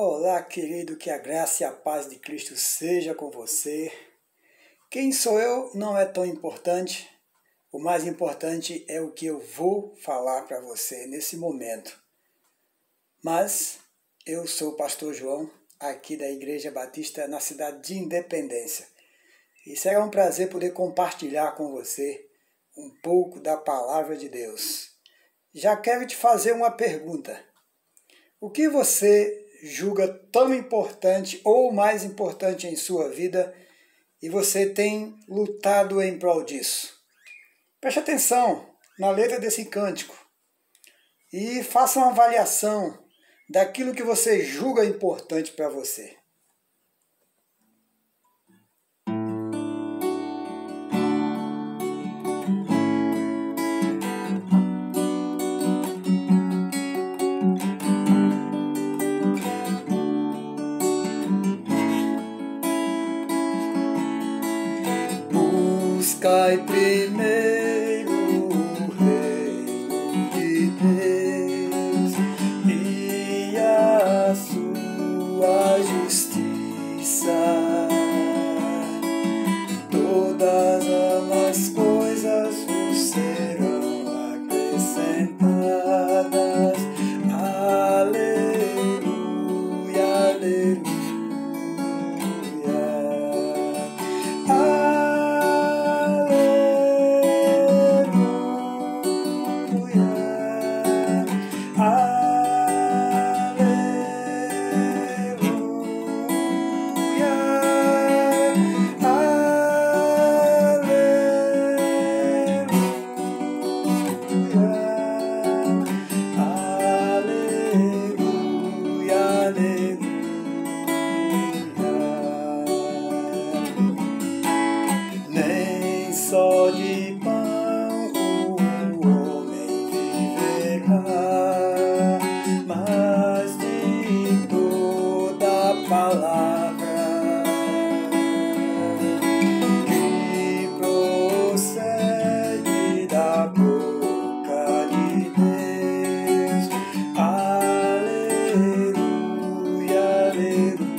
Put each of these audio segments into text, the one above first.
Olá, querido, que a graça e a paz de Cristo seja com você. Quem sou eu não é tão importante. O mais importante é o que eu vou falar para você nesse momento. Mas eu sou o pastor João, aqui da Igreja Batista na cidade de Independência. E será um prazer poder compartilhar com você um pouco da palavra de Deus. Já quero te fazer uma pergunta. O que você julga tão importante ou mais importante em sua vida e você tem lutado em prol disso? Preste atenção na letra desse cântico e faça uma avaliação daquilo que você julga importante para você. Buscai primeiro o reino de Deus e a sua justiça. Todas as coisas vos serão acrescentadas. Aleluia, aleluia. Só de pão o homem viverá, mas de toda palavra que procede da boca de Deus. Aleluia, aleluia.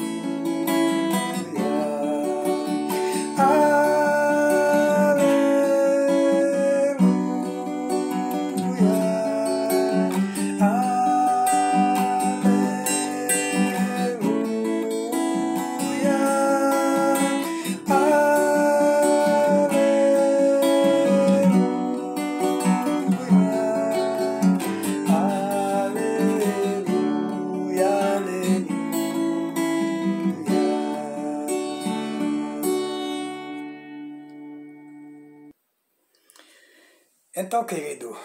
Então, querido,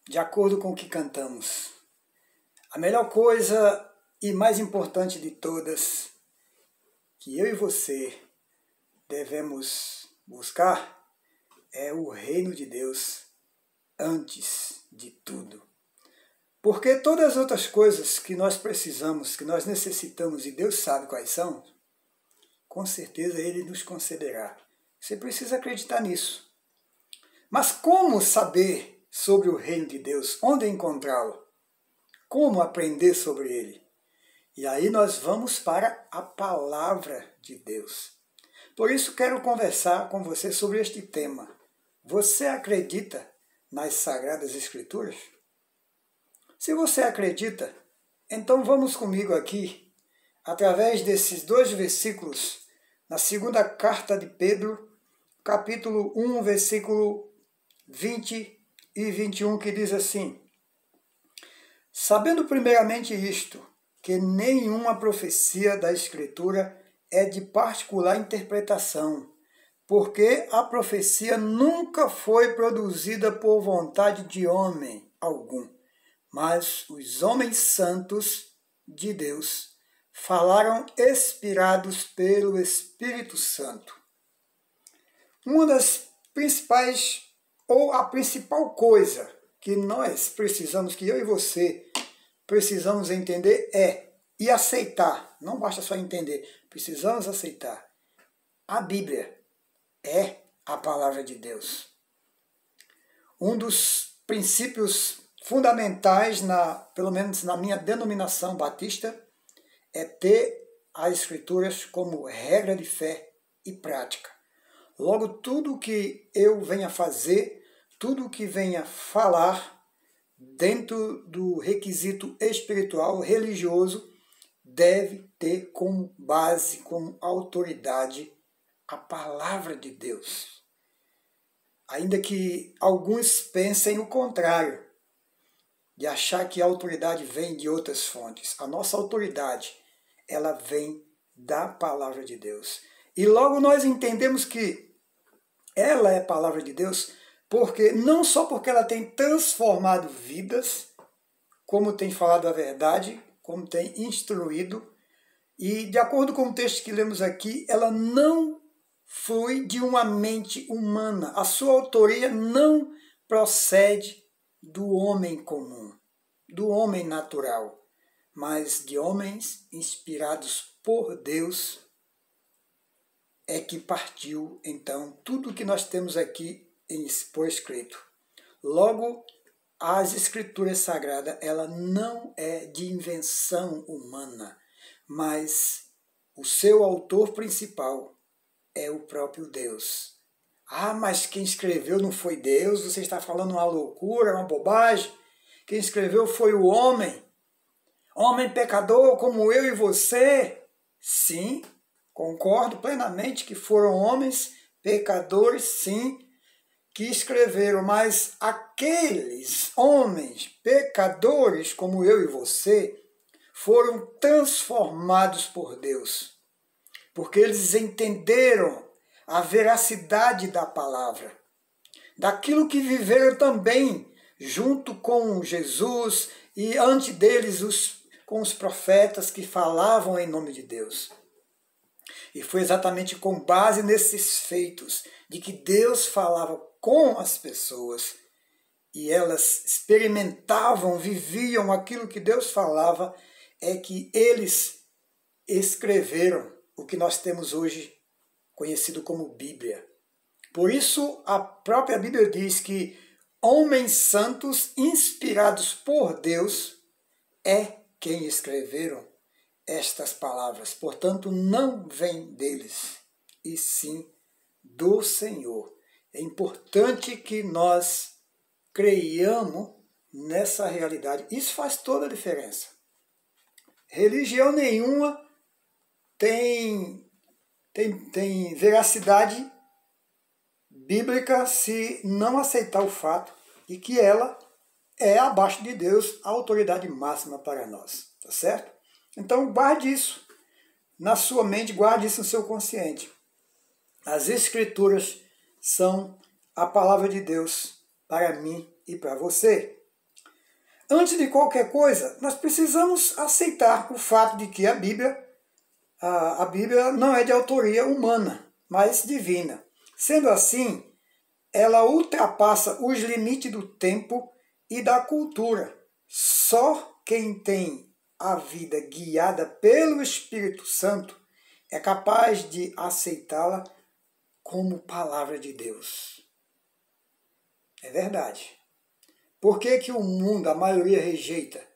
de acordo com o que cantamos, a melhor coisa e mais importante de todas que eu e você devemos buscar é o reino de Deus antes de tudo. Porque todas as outras coisas que nós precisamos, que nós necessitamos, e Deus sabe quais são, com certeza Ele nos concederá. Você precisa acreditar nisso. Mas como saber sobre o reino de Deus? Onde encontrá-lo? Como aprender sobre ele? E aí nós vamos para a palavra de Deus. Por isso quero conversar com você sobre este tema. Você acredita nas Sagradas Escrituras? Se você acredita, então vamos comigo aqui, através desses dois versículos, na segunda carta de Pedro, capítulo 1, versículo 20 e 21, que diz assim: sabendo primeiramente isto, que nenhuma profecia da Escritura é de particular interpretação, porque a profecia nunca foi produzida por vontade de homem algum, mas os homens santos de Deus falaram inspirados pelo Espírito Santo. Uma das principais, ou a principal coisa que nós precisamos, que eu e você precisamos entender e aceitar, não basta só entender, precisamos aceitar. A Bíblia é a palavra de Deus. Um dos princípios fundamentais, pelo menos na minha denominação batista, é ter as Escrituras como regra de fé e prática. Logo, tudo que eu venha fazer, tudo que venha falar dentro do requisito espiritual, religioso, deve ter como base, como autoridade, a palavra de Deus. Ainda que alguns pensem o contrário, de achar que a autoridade vem de outras fontes. A nossa autoridade, ela vem da palavra de Deus. E logo nós entendemos que ela é a palavra de Deus, porque não só porque ela tem transformado vidas, como tem falado a verdade, como tem instruído, e de acordo com o texto que lemos aqui, ela não foi de uma mente humana. A sua autoria não procede do homem comum, do homem natural, mas de homens inspirados por Deus, é que partiu, então, tudo o que nós temos aqui por escrito. Logo, as Escrituras Sagradas, ela não é de invenção humana, mas o seu autor principal é o próprio Deus. Ah, mas quem escreveu não foi Deus, você está falando uma loucura, uma bobagem. Quem escreveu foi o homem. Homem pecador como eu e você. Sim, concordo plenamente que foram homens pecadores, sim, que escreveram, mas aqueles homens pecadores como eu e você foram transformados por Deus, porque eles entenderam a veracidade da palavra, daquilo que viveram também junto com Jesus e antes deles com os profetas que falavam em nome de Deus. E foi exatamente com base nesses feitos de que Deus falava com as pessoas e elas experimentavam, viviam aquilo que Deus falava, é que eles escreveram o que nós temos hoje conhecido como Bíblia. Por isso a própria Bíblia diz que homens santos inspirados por Deus é quem escreveram estas palavras. Portanto, não vem deles, e sim do Senhor. É importante que nós creiamos nessa realidade. Isso faz toda a diferença. Religião nenhuma tem veracidade bíblica se não aceitar o fato de que ela é abaixo de Deus a autoridade máxima para nós. Tá certo? Então guarde isso na sua mente, guarde isso no seu consciente. As Escrituras são a palavra de Deus para mim e para você. Antes de qualquer coisa, nós precisamos aceitar o fato de que a Bíblia não é de autoria humana, mas divina. Sendo assim, ela ultrapassa os limites do tempo e da cultura. Só quem tem a vida guiada pelo Espírito Santo é capaz de aceitá-la como palavra de Deus. É verdade. Por que que o mundo, a maioria, rejeita?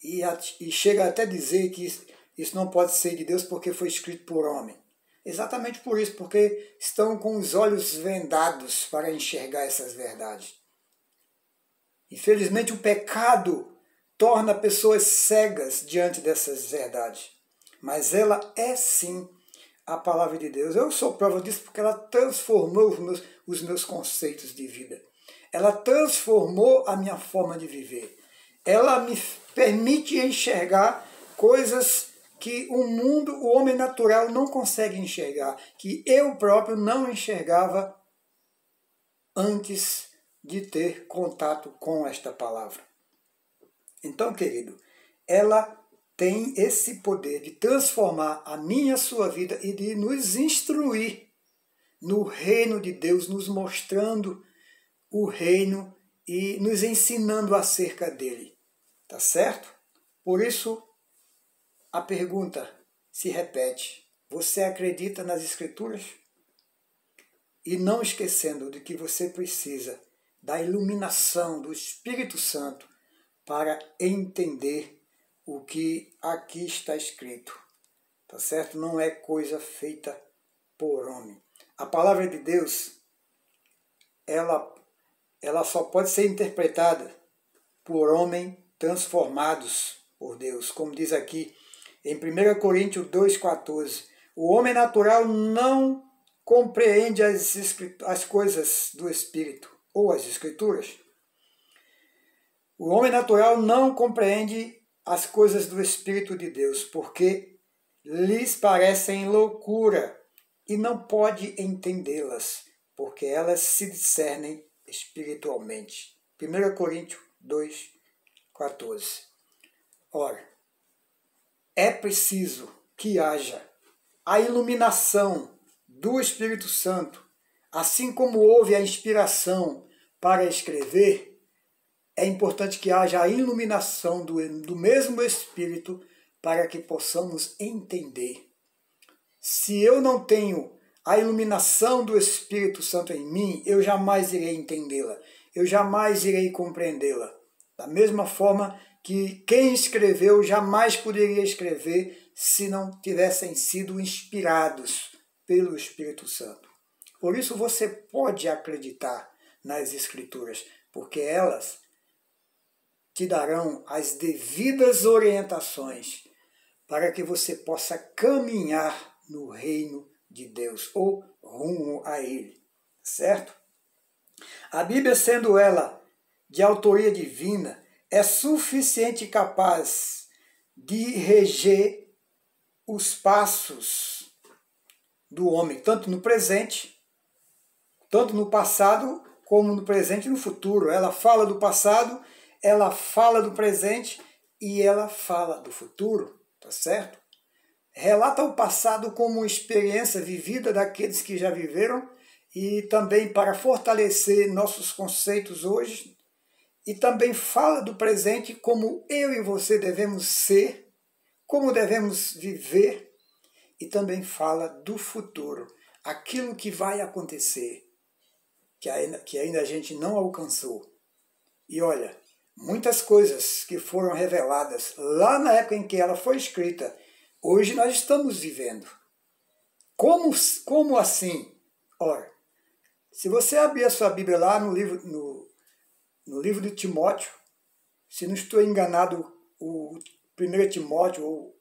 E chega até a dizer que isso não pode ser de Deus porque foi escrito por homem. Exatamente por isso, porque estão com os olhos vendados para enxergar essas verdades. Infelizmente, o pecado torna pessoas cegas diante dessas verdades. Mas ela é sim a palavra de Deus. Eu sou prova disso porque ela transformou os meus conceitos de vida. Ela transformou a minha forma de viver. Ela me permite enxergar coisas que o mundo, o homem natural não consegue enxergar, que eu próprio não enxergava antes de ter contato com esta palavra. Então, querido, ela tem esse poder de transformar a minha e a sua vida e de nos instruir no reino de Deus, nos mostrando o reino e nos ensinando acerca dele. Tá certo? Por isso, a pergunta se repete. Você acredita nas Escrituras? E não esquecendo de que você precisa da iluminação do Espírito Santo para entender o que aqui está escrito, tá certo? Não é coisa feita por homem. A palavra de Deus, ela só pode ser interpretada por homens transformados por Deus, como diz aqui em 1 Coríntios 2,14. O homem natural não compreende as coisas do Espírito, ou as Escrituras. O homem natural não compreende as coisas do Espírito de Deus, porque lhes parecem loucura e não pode entendê-las, porque elas se discernem espiritualmente. 1 Coríntios 2,14. Ora, é preciso que haja a iluminação do Espírito Santo, assim como houve a inspiração para escrever. É importante que haja a iluminação do mesmo Espírito para que possamos entender. Se eu não tenho a iluminação do Espírito Santo em mim, eu jamais irei entendê-la, eu jamais irei compreendê-la. Da mesma forma que quem escreveu jamais poderia escrever se não tivessem sido inspirados pelo Espírito Santo. Por isso você pode acreditar nas Escrituras, porque elas te darão as devidas orientações para que você possa caminhar no reino de Deus, ou rumo a Ele, certo? A Bíblia, sendo ela de autoria divina, é suficiente e capaz de reger os passos do homem, tanto no presente, tanto no passado, como no presente e no futuro. Ela fala do passado, ela fala do presente e ela fala do futuro, tá certo? Relata o passado como uma experiência vivida daqueles que já viveram e também para fortalecer nossos conceitos hoje. E também fala do presente como eu e você devemos ser, como devemos viver. E também fala do futuro, aquilo que vai acontecer, que ainda a gente não alcançou. E olha, muitas coisas que foram reveladas lá na época em que ela foi escrita, hoje nós estamos vivendo. Como assim? Ora, se você abrir a sua Bíblia lá no livro de Timóteo, se não estou enganado, o 1 Timóteo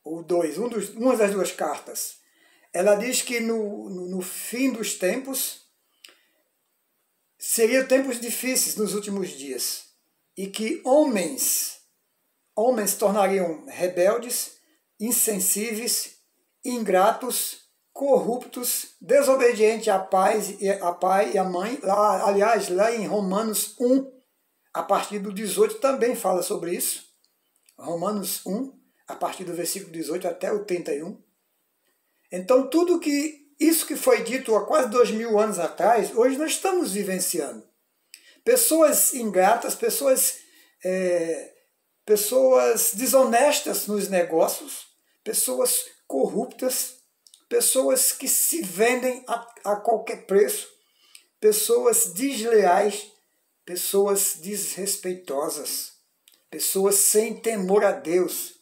ou 2, uma das duas cartas, ela diz que no fim dos tempos, seriam tempos difíceis nos últimos dias, e que homens se tornariam rebeldes, insensíveis, ingratos, corruptos, desobedientes a pai e a mãe. Aliás, lá em Romanos 1, a partir do 18, também fala sobre isso. Romanos 1, a partir do versículo 18 até o 31. Então, isso que foi dito há quase 2000 anos atrás, hoje nós estamos vivenciando. Pessoas ingratas, pessoas desonestas nos negócios, pessoas corruptas, pessoas que se vendem a qualquer preço, pessoas desleais, pessoas desrespeitosas, pessoas sem temor a Deus.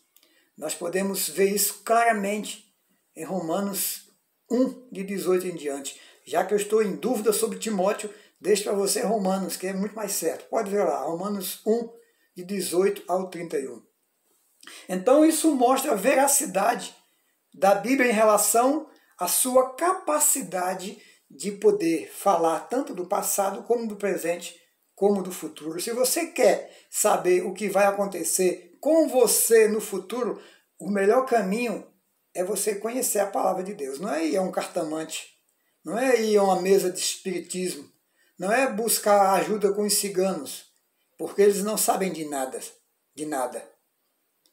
Nós podemos ver isso claramente em Romanos 1, de 18 em diante. Já que eu estou em dúvida sobre Timóteo, deixo para você Romanos, que é muito mais certo. Pode ver lá, Romanos 1, de 18 ao 31. Então isso mostra a veracidade da Bíblia em relação à sua capacidade de poder falar tanto do passado, como do presente, como do futuro. Se você quer saber o que vai acontecer com você no futuro, o melhor caminho é você conhecer a palavra de Deus. Não é ir a um cartomante, não é ir a uma mesa de espiritismo, não é buscar ajuda com os ciganos, porque eles não sabem de nada, de nada.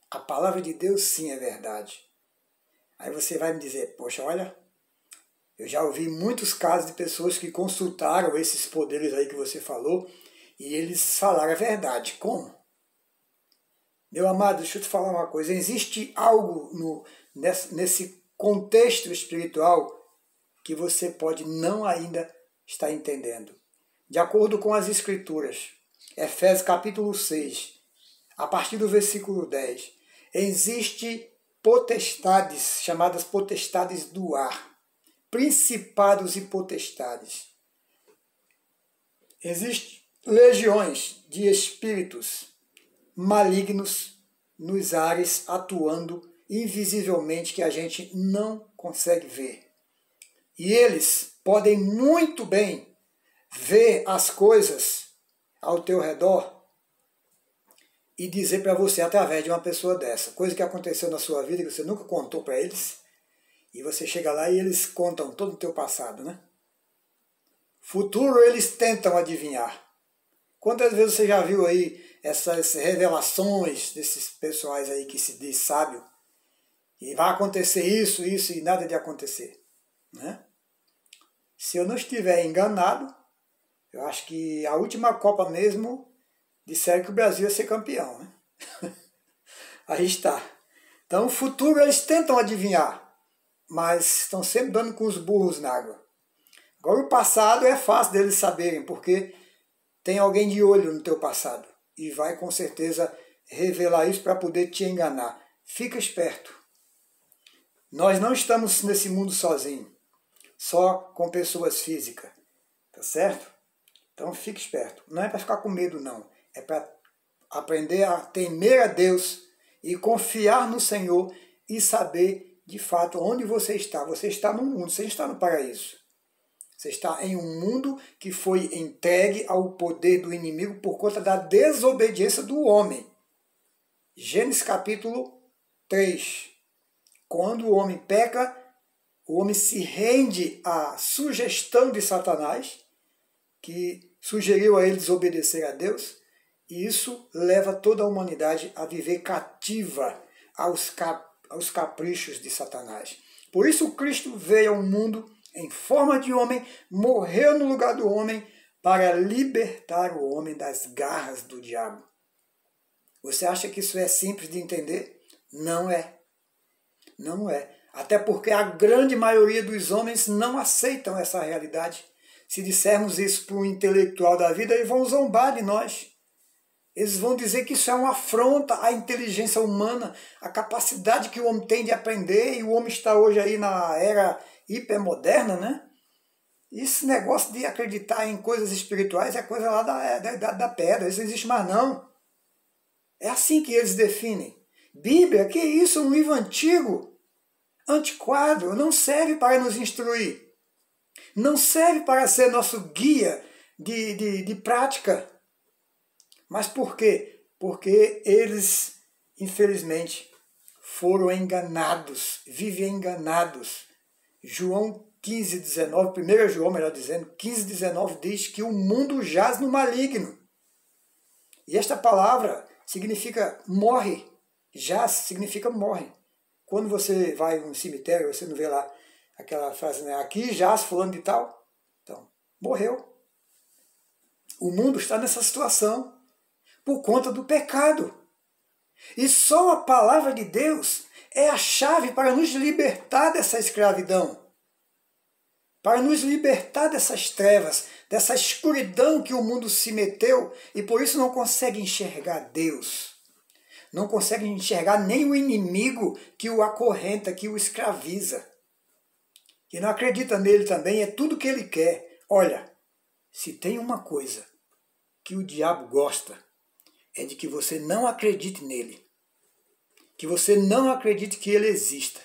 A palavra de Deus sim é verdade. Aí você vai me dizer, poxa, olha, eu já ouvi muitos casos de pessoas que consultaram esses poderes aí que você falou e eles falaram a verdade. Como? Meu amado, deixa eu te falar uma coisa. Existe algo nesse contexto espiritual que você pode não ainda estar entendendo. De acordo com as Escrituras, Efésios capítulo 6, a partir do versículo 10. Existem potestades, chamadas potestades do ar, principados e potestades. Existem legiões de espíritos malignos nos ares, atuando invisivelmente, que a gente não consegue ver. E eles podem muito bem ver as coisas ao teu redor e dizer para você através de uma pessoa dessa, coisa que aconteceu na sua vida que você nunca contou para eles, e você chega lá e eles contam todo o teu passado, né? Futuro eles tentam adivinhar. Quantas vezes você já viu aí essas revelações desses pessoais aí que se diz sábio, e vai acontecer isso, isso e nada de acontecer, né? Se eu não estiver enganado, eu acho que a última Copa mesmo disseram que o Brasil ia ser campeão, né? Aí está. Então o futuro eles tentam adivinhar, mas estão sempre dando com os burros na água. Agora o passado é fácil deles saberem, porque tem alguém de olho no teu passado e vai com certeza revelar isso para poder te enganar. Fica esperto. Nós não estamos nesse mundo sozinhos, só com pessoas físicas, tá certo? Então fique esperto. Não é para ficar com medo, não. É para aprender a temer a Deus e confiar no Senhor e saber de fato onde você está. Você está no mundo, você está no paraíso. Você está em um mundo que foi entregue ao poder do inimigo por conta da desobediência do homem. Gênesis capítulo 3. Quando o homem peca, o homem se rende à sugestão de Satanás, que sugeriu a ele desobedecer a Deus, e isso leva toda a humanidade a viver cativa aos caprichos de Satanás. Por isso Cristo veio ao mundo em forma de homem, morreu no lugar do homem para libertar o homem das garras do diabo. Você acha que isso é simples de entender? Não é. Não é. Até porque a grande maioria dos homens não aceitam essa realidade. Se dissermos isso para um intelectual da vida, eles vão zombar de nós. Eles vão dizer que isso é uma afronta à inteligência humana, a capacidade que o homem tem de aprender, e o homem está hoje aí na era hipermoderna, né? Esse negócio de acreditar em coisas espirituais é coisa lá da pedra, isso não existe mais não. É assim que eles definem. Bíblia, que isso? Um livro antigo, antiquado, não serve para nos instruir. Não serve para ser nosso guia de prática. Mas por quê? Porque eles, infelizmente, foram enganados, vivem enganados. João 15:19, 1 João, melhor dizendo, 15:19 diz que o mundo jaz no maligno. E esta palavra significa morre. Jaz significa morre. Quando você vai no cemitério, você não vê lá aquela frase, né? Aqui jaz fulano de tal. Então, morreu. O mundo está nessa situação por conta do pecado. E só a palavra de Deus é a chave para nos libertar dessa escravidão, para nos libertar dessas trevas, dessa escuridão que o mundo se meteu e por isso não consegue enxergar Deus. Não consegue enxergar nem o inimigo que o acorrenta, que o escraviza. E não acredita nele também, é tudo que ele quer. Olha, se tem uma coisa que o diabo gosta, é de que você não acredite nele. Que você não acredite que ele exista.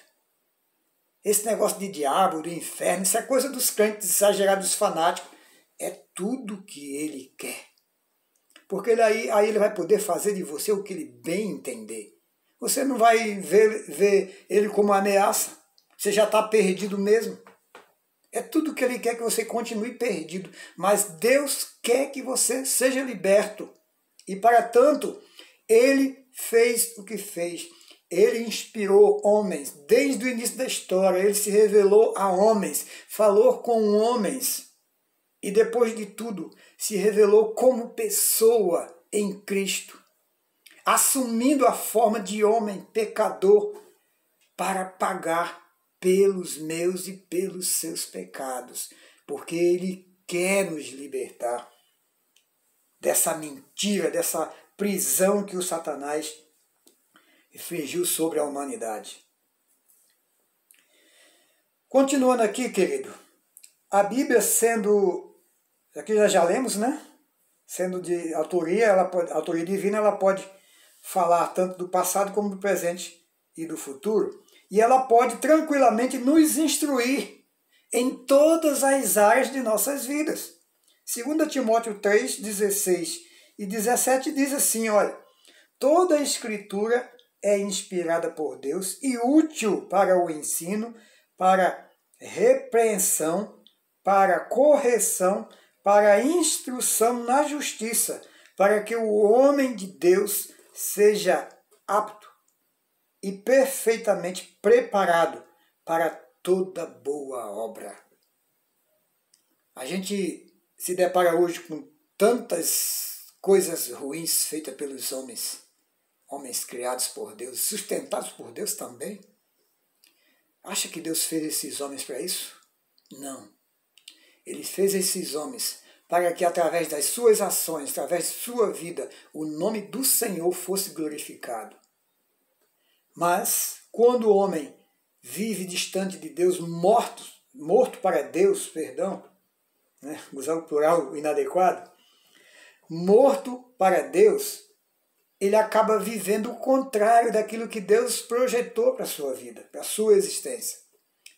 Esse negócio de diabo, de inferno, isso é coisa dos crentes exagerados, dos fanáticos. É tudo que ele quer. Porque aí ele vai poder fazer de você o que ele bem entender. Você não vai ver ele como ameaça. Você já está perdido mesmo. É tudo que ele quer que você continue perdido. Mas Deus quer que você seja liberto. E para tanto, ele fez o que fez. Ele inspirou homens desde o início da história. Ele se revelou a homens, falou com homens. E depois de tudo, se revelou como pessoa em Cristo, assumindo a forma de homem pecador para pagar pelos meus e pelos seus pecados, porque ele quer nos libertar dessa mentira, dessa prisão que o Satanás infligiu sobre a humanidade. Continuando aqui, querido, a Bíblia aqui já lemos, né? Sendo de autoria, autoria divina, ela pode falar tanto do passado como do presente e do futuro. E ela pode tranquilamente nos instruir em todas as áreas de nossas vidas. 2 Timóteo 3, 16 e 17 diz assim, olha, toda a Escritura é inspirada por Deus e útil para o ensino, para repreensão, para correção, para a instrução na justiça, para que o homem de Deus seja apto e perfeitamente preparado para toda boa obra. A gente se depara hoje com tantas coisas ruins feitas pelos homens criados por Deus, sustentados por Deus também. Acha que Deus fez esses homens para isso? Não. Ele fez esses homens para que através das suas ações, através de sua vida, o nome do Senhor fosse glorificado. Mas, quando o homem vive distante de Deus, morto para Deus, né? Usar o plural inadequado, morto para Deus, ele acaba vivendo o contrário daquilo que Deus projetou para a sua vida, para a sua existência.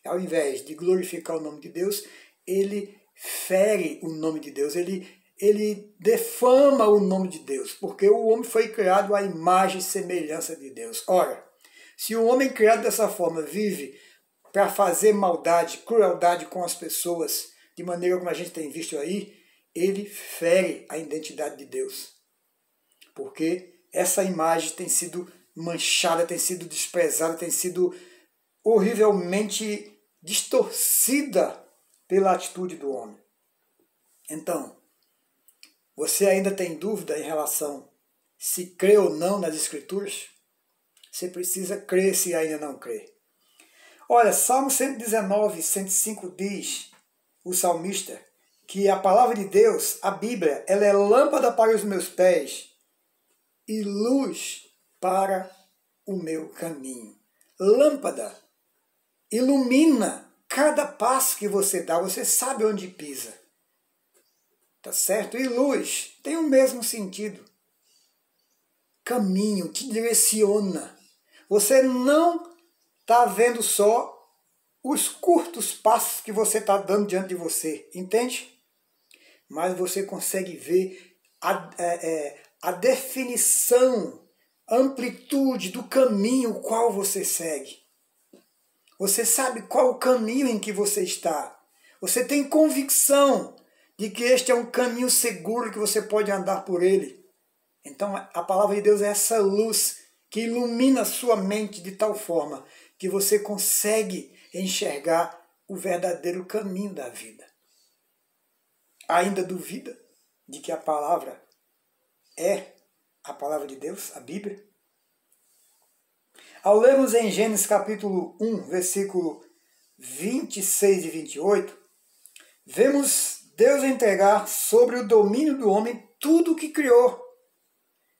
Ao invés de glorificar o nome de Deus, ele fere o nome de Deus, ele defama o nome de Deus, porque o homem foi criado à imagem e semelhança de Deus. Ora, se o homem criado dessa forma vive para fazer maldade, crueldade com as pessoas, de maneira como a gente tem visto aí, ele fere a identidade de Deus. Porque essa imagem tem sido manchada, tem sido desprezada, tem sido horrivelmente distorcida pela atitude do homem. Então, você ainda tem dúvida em relação se crê ou não nas Escrituras? Você precisa crer se ainda não crê. Olha, Salmo 119, 105 diz, o salmista, que a palavra de Deus, a Bíblia, ela é lâmpada para os meus pés e luz para o meu caminho. Lâmpada ilumina cada passo que você dá, você sabe onde pisa. Tá certo? E luz tem o mesmo sentido. Caminho, te direciona. Você não está vendo só os curtos passos que você está dando diante de você, entende? Mas você consegue ver a definição, a amplitude do caminho qual você segue. Você sabe qual o caminho em que você está. Você tem convicção de que este é um caminho seguro que você pode andar por ele. Então a palavra de Deus é essa luz que ilumina a sua mente de tal forma que você consegue enxergar o verdadeiro caminho da vida. Ainda duvida de que a palavra é a palavra de Deus, a Bíblia? Ao lermos em Gênesis capítulo 1, versículo 26 e 28, vemos Deus entregar sobre o domínio do homem tudo o que criou.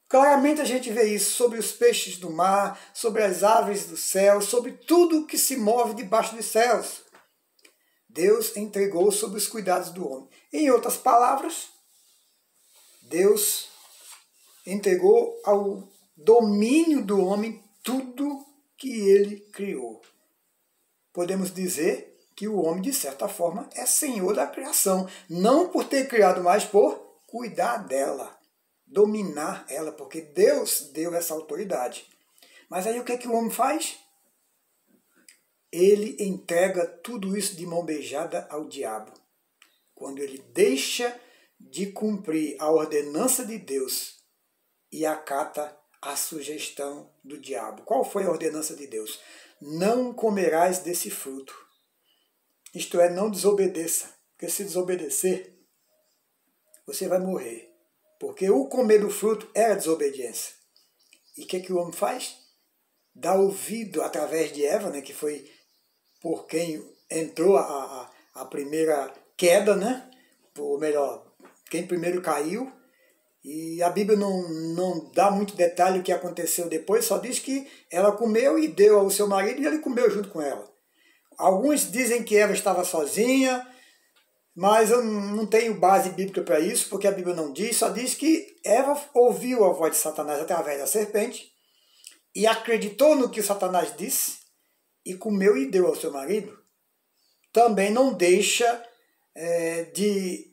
Claramente a gente vê isso sobre os peixes do mar, sobre as aves do céu, sobre tudo que se move debaixo dos céus. Deus entregou sob os cuidados do homem. Em outras palavras, Deus entregou ao domínio do homem tudo que ele criou. Podemos dizer que o homem, de certa forma, é senhor da criação. Não por ter criado, mas por cuidar dela, dominar ela, porque Deus deu essa autoridade. Mas aí o que é que o homem faz? Ele entrega tudo isso de mão beijada ao diabo. Quando ele deixa de cumprir a ordenança de Deus e acata a sugestão do diabo. Qual foi a ordenança de Deus? Não comerás desse fruto. Isto é, não desobedeça. Porque se desobedecer, você vai morrer. Porque o comer do fruto era desobediência. E o que o homem faz? Dá ouvido através de Eva, né, que foi por quem entrou a primeira queda, né? Ou melhor, quem primeiro caiu. E a Bíblia não dá muito detalhe o que aconteceu depois, só diz que ela comeu e deu ao seu marido e ele comeu junto com ela. Alguns dizem que Eva estava sozinha, mas eu não tenho base bíblica para isso, porque a Bíblia não diz, só diz que Eva ouviu a voz de Satanás através da serpente e acreditou no que o Satanás disse e comeu e deu ao seu marido. Também não deixa de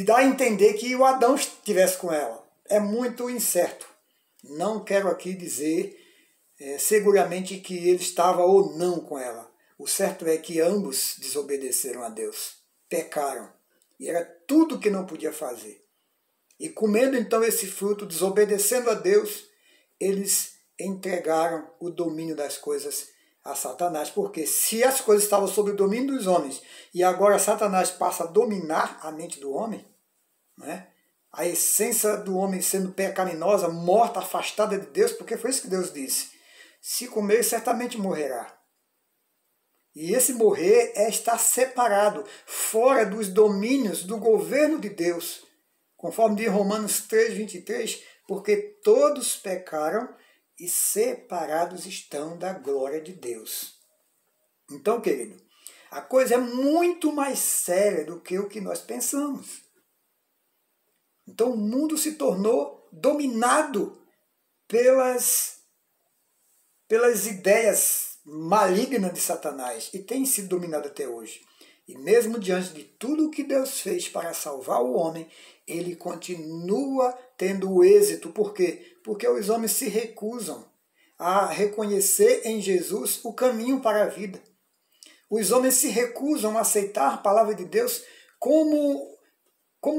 dar a entender que o Adão estivesse com ela. É muito incerto. Não quero aqui dizer seguramente que ele estava ou não com ela. O certo é que ambos desobedeceram a Deus, pecaram. E era tudo que não podia fazer. E comendo então esse fruto, desobedecendo a Deus, eles entregaram o domínio das coisas a Satanás, porque se as coisas estavam sob o domínio dos homens e agora Satanás passa a dominar a mente do homem, né? A essência do homem sendo pecaminosa, morta, afastada de Deus, porque foi isso que Deus disse: se comer, certamente morrerá. E esse morrer é estar separado, fora dos domínios do governo de Deus, conforme diz Romanos 3:23, porque todos pecaram e separados estão da glória de Deus. Então, querido, a coisa é muito mais séria do que o que nós pensamos. Então, o mundo se tornou dominado pelas ideias malignas de Satanás e tem sido dominado até hoje. E mesmo diante de tudo o que Deus fez para salvar o homem, ele continua tendo o êxito. Por quê? Porque os homens se recusam a reconhecer em Jesus o caminho para a vida. Os homens se recusam a aceitar a palavra de Deus como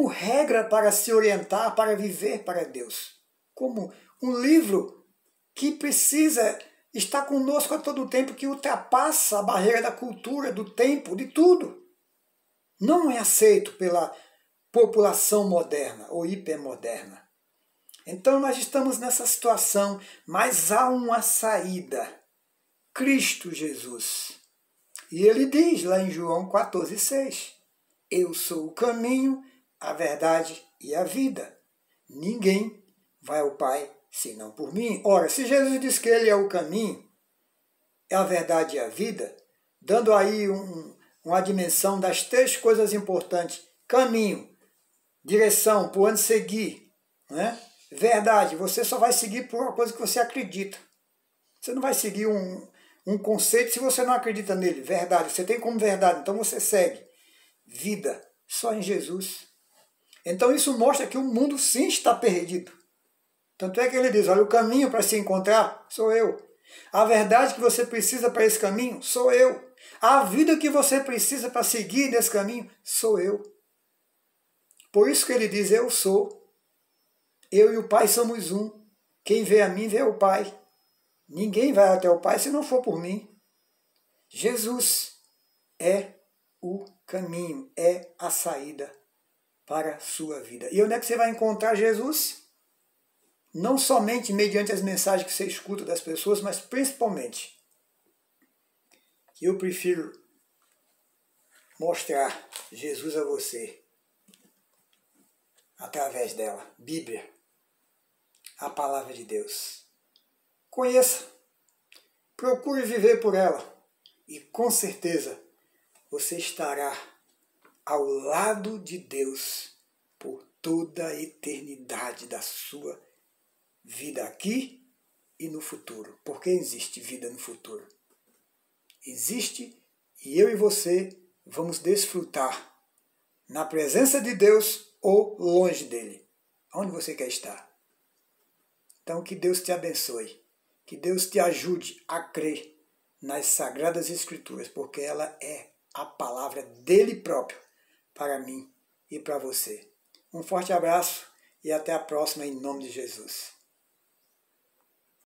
regra para se orientar, para viver para Deus. Como um livro que precisa estar conosco a todo tempo, que ultrapassa a barreira da cultura, do tempo, de tudo. Não é aceito pela população moderna ou hipermoderna. Então nós estamos nessa situação, mas há uma saída. Cristo Jesus. E ele diz lá em João 14,6, eu sou o caminho, a verdade e a vida. Ninguém vai ao Pai senão por mim. Ora, se Jesus diz que ele é o caminho, é a verdade e a vida, dando aí uma dimensão das três coisas importantes: caminho, direção, por onde seguir, né? Verdade, você só vai seguir por uma coisa que você acredita. Você não vai seguir um conceito se você não acredita nele. Verdade, você tem como verdade, então você segue. Vida, só em Jesus. Então isso mostra que o mundo sim está perdido. Tanto é que ele diz, olha, o caminho para se encontrar sou eu. A verdade que você precisa para esse caminho sou eu. A vida que você precisa para seguir nesse caminho sou eu. Por isso que ele diz, eu sou. Eu e o Pai somos um. Quem vê a mim vê o Pai. Ninguém vai até o Pai se não for por mim. Jesus é o caminho, é a saída para a sua vida. E onde é que você vai encontrar Jesus? Não somente mediante as mensagens que você escuta das pessoas, mas principalmente, eu prefiro mostrar Jesus a você através dela, Bíblia, a palavra de Deus. Conheça, procure viver por ela e com certeza você estará ao lado de Deus por toda a eternidade da sua vida aqui e no futuro. Porque existe vida no futuro. Existe e eu e você vamos desfrutar na presença de Deus ou longe dele. Onde você quer estar. Então que Deus te abençoe. Que Deus te ajude a crer nas Sagradas Escrituras, porque ela é a palavra dele próprio para mim e para você. Um forte abraço e até a próxima em nome de Jesus.